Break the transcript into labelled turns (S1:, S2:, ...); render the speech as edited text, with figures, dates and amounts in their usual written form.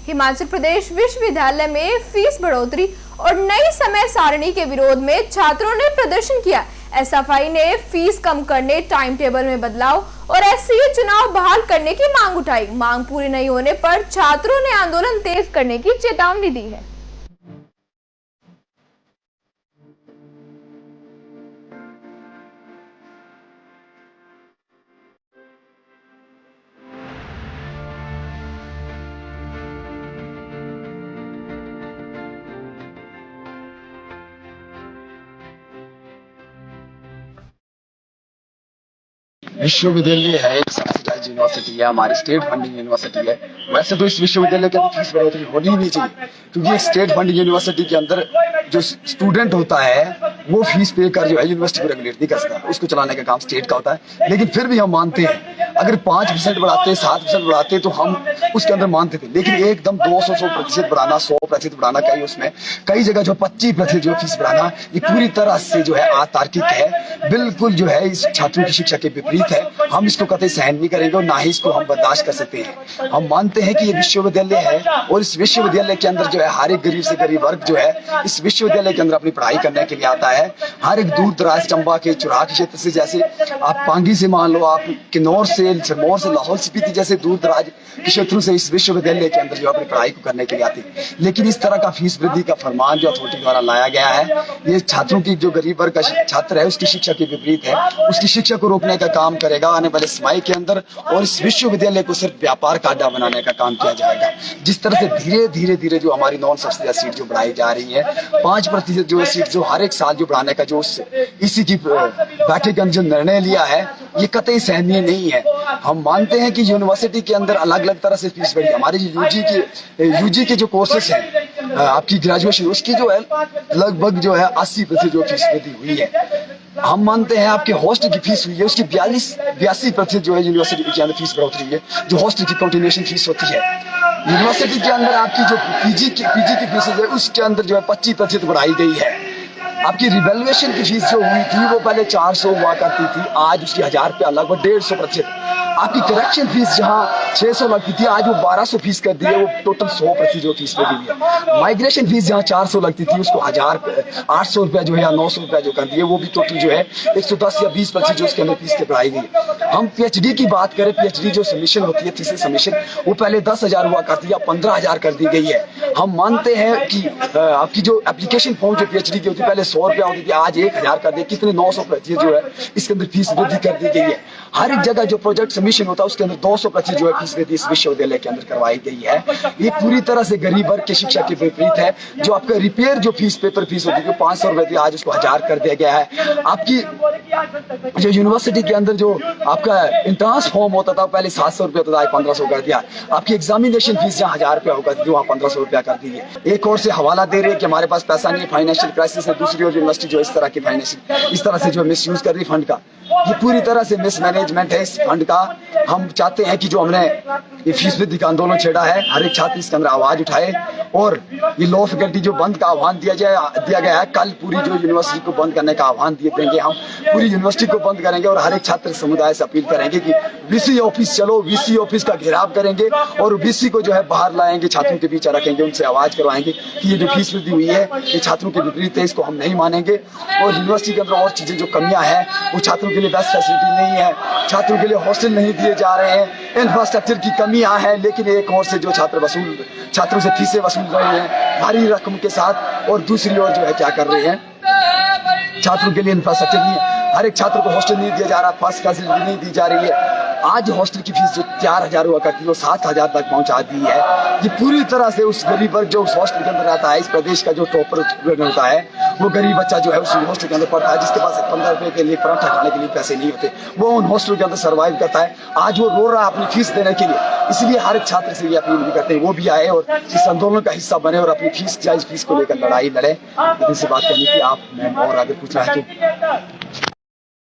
S1: हिमाचल प्रदेश विश्वविद्यालय में फीस बढ़ोतरी और नई समय सारणी के विरोध में छात्रों ने प्रदर्शन किया। एसएफआई ने फीस कम करने, टाइम टेबल में बदलाव और एससीए चुनाव बहाल करने की मांग उठाई। मांग पूरी नहीं होने पर छात्रों ने आंदोलन तेज करने की चेतावनी दी है।
S2: विश्वविद्यालय है, एक सब्सिडाइज्ड यूनिवर्सिटी है, हमारी स्टेट फंडिंग यूनिवर्सिटी है। वैसे तो इस विश्वविद्यालय के अंदर फीस बढ़ोतरी होनी ही नहीं चाहिए, क्योंकि स्टेट फंडिंग यूनिवर्सिटी के अंदर जो स्टूडेंट होता है वो फीस पे कर जो है यूनिवर्सिटी को रेगुलेट नहीं कर सकता, उसको चलाने का काम स्टेट का होता है। लेकिन फिर भी हम मानते हैं, अगर 5% बढ़ाते, 7% बढ़ाते तो हम उसके अंदर मानते थे। लेकिन एकदम 200% बढ़ाना, 100% बढ़ाना, कई जगह जो 25% जो फीस बढ़ाना, ये पूरी तरह से जो है अतार्किक है, बिल्कुल जो है इस छात्रों की शिक्षा के विपरीत है। हम इसको कतई सहन नहीं करेंगे और ना ही इसको हम बर्दाश्त कर सकते हैं। हम मानते हैं कि ये विश्वविद्यालय है और इस विश्वविद्यालय के अंदर जो है हर एक गरीब से गरीब वर्ग जो है इस विश्वविद्यालय के अंदर अपनी पढ़ाई करने के लिए आता है। हर एक दूर दराज, चंबा के चुराह के क्षेत्र से, जैसे आप पांगी से मान लो, आप किन्नौर से, सिरमौर से, लाहौल स्पीति जैसे दूर दराज के क्षेत्रों से इस विश्वविद्यालय के अंदर जो अपनी पढ़ाई को करने के लिए आते हैं। लेकिन इस तरह का फीस वृद्धि का फरमान जो अथॉरिटी द्वारा लाया गया है, ये छात्रों की, जो गरीब वर्ग का छात्र है उसकी शिक्षा के विपरीत है। उसकी शिक्षा को रोकने का काम करेगा आने वाले समय के अंदर, और इस विश्वविद्यालय को सिर्फ व्यापार का अड्डा बनाने का काम किया जाएगा। जिस तरह से धीरे धीरे जो हमारी नॉन सब्सिडाइज्ड सीट जो बढ़ाई जा रही है, 5% जो सीट जो हर एक साल जो बढ़ाने का जो इसी की बैठक के अंदर जो निर्णय लिया है, ये कतई सहनीय नहीं है। हम मानते हैं कि यूनिवर्सिटी के अंदर अलग अलग तरह से फीस बढ़ी। हमारे यूजी के जो कोर्सेस हैं, आपकी ग्रेजुएशन, उसकी जो है लगभग जो है 80% जो फीस वृद्धि हुई है। हम मानते हैं आपके हॉस्टल की फीस हुई है, उसकी 82% जो है यूनिवर्सिटी के अंदर फीस बढ़ोतरी है, जो हॉस्टल की कंटिन्यूएशन फीस होती है। यूनिवर्सिटी के अंदर आपकी जो पीजी की फीस है, उसके अंदर जो है 25% बढ़ाई गई है। आपकी रिवैल्यूएशन की फीस जो हुई थी वो पहले 400 हुआ करती थी, आज उसकी 1000 रुपया, लगभग 150%। आपकी करेक्शन फीस जहां 600 लगती थी, आज वो 1200 फीस कर दी है, वो टोटल 100% जो फीस पे दी है। माइग्रेशन फीस जहां 400 लगती थी, उसको 800 रुपया जो है या 900 रुपया जो कर दिए, वो भी टोटल जो है 110 या 20% जो उसके अंदर फीस के बढ़ाई गई। हम पीएचडी की बात करें, पीएचडी जो सबमिशन होती है, थीसिस सबमिशन, वो पहले 10,000 हुआ करती है, 15,000 कर दी गई है। हम मानते हैं कि आपकी जो एप्लीकेशन फॉर्म जो पीएचडी की होती है, पहले 100 रुपया होती थी, आज 1000 कर दी। कितने 900% जो है इसके अंदर फीस वृद्धि कर दी गई है। हर एक जगह जो प्रोजेक्ट सबमिशन होता है उसके अंदर 200% जो है फीस वृद्धि इस विश्वविद्यालय के अंदर करवाई गई है। ये पूरी तरह से गरीब वर्ग की शिक्षा के विपरीत है। जो आपका रिपेयर जो फीस, पेपर फीस होती है 500 रुपए थी, आज उसको 1000 कर दिया गया है। आपकी जो यूनिवर्सिटी के अंदर जो आपका एंट्रेंस फॉर्म होता था, पहले 700 रुपया था, आज 1500 कर दिया। आपकी एग्जामिनेशन फीस जहाँ 1000 रुपया होगा थी, वहाँ 1500 रुपया कर दी है। एक और से हवाला दे रहे हैं कि हमारे पास पैसा नहीं है, फाइनेंशियल क्राइसिस है। दूसरी ओर यूनिवर्सिटी जो इस तरह की फाइनेंशियल, इस तरह से जो मिस यूज कर रही फंड का, ये पूरी तरह से मिसमैनेजमेंट है इस फंड का। हम चाहते हैं कि जो हमने ये फीस वृद्धि का आंदोलन छेड़ा है, हर एक छात्र इसके अंदर आवाज उठाए और ये लॉ फैकल्टी जो बंद का आह्वान दिया गया है, कल पूरी जो यूनिवर्सिटी को बंद करने का आह्वान देंगे। हम पूरी यूनिवर्सिटी को बंद करेंगे और हर एक छात्र समुदाय से अपील करेंगे कि वीसी ऑफिस चलो, वीसी ऑफिस का घेराव करेंगे और वीसी को जो है बाहर लाएंगे, छात्रों के बीच रखेंगे, उनसे आवाज करवाएंगे कि ये जो फीस वृद्धि हुई है ये छात्रों के विपरीत है, इसको हम नहीं मानेंगे। और यूनिवर्सिटी के अंदर और चीजें जो कमियां हैं, वो छात्रों के लिए बेस्ट फैसिलिटी नहीं है, छात्रों के लिए हॉस्टल नहीं दिए जा रहे हैं, इंफ्रास्ट्रक्चर की कमियां हैं। लेकिन एक और से जो छात्रों से फीसें वसूल रहे हैं भारी रकम के साथ, और दूसरी ओर जो है क्या कर रहे हैं, छात्रों के लिए इंफ्रास्ट्रक्चर नहीं है। हर एक छात्र को हॉस्टल नहीं दिया जा रहा, फर्स्ट फैसिलिटी नहीं दी जा रही है। आज हॉस्टल की फीस जो 4000 हुआ करती है, वो 7000 तक पहुंचा दी है। ये पूरी तरह से उस गरीब वर्ग जो उस हॉस्टल के अंदर रहता है, इस प्रदेश का जो टॉपर होता है, वो गरीब बच्चा जो है उस हॉस्टल के अंदर पढ़ता है, जिसके पास 15 रुपए के लिए पराठा खाने के लिए पैसे नहीं होते, वो उन हॉस्टल के अंदर सर्वाइव करता है। आज वो रो रहा है अपनी फीस देने के लिए, इसलिए हर एक छात्र से ये अपील भी करते हैं वो भी आए और इस आंदोलन का हिस्सा बने और अपनी फीस, जायज फीस को लेकर लड़ाई लड़े। इनसे बात करनी थी, आप मैम और आगे पूछना है तो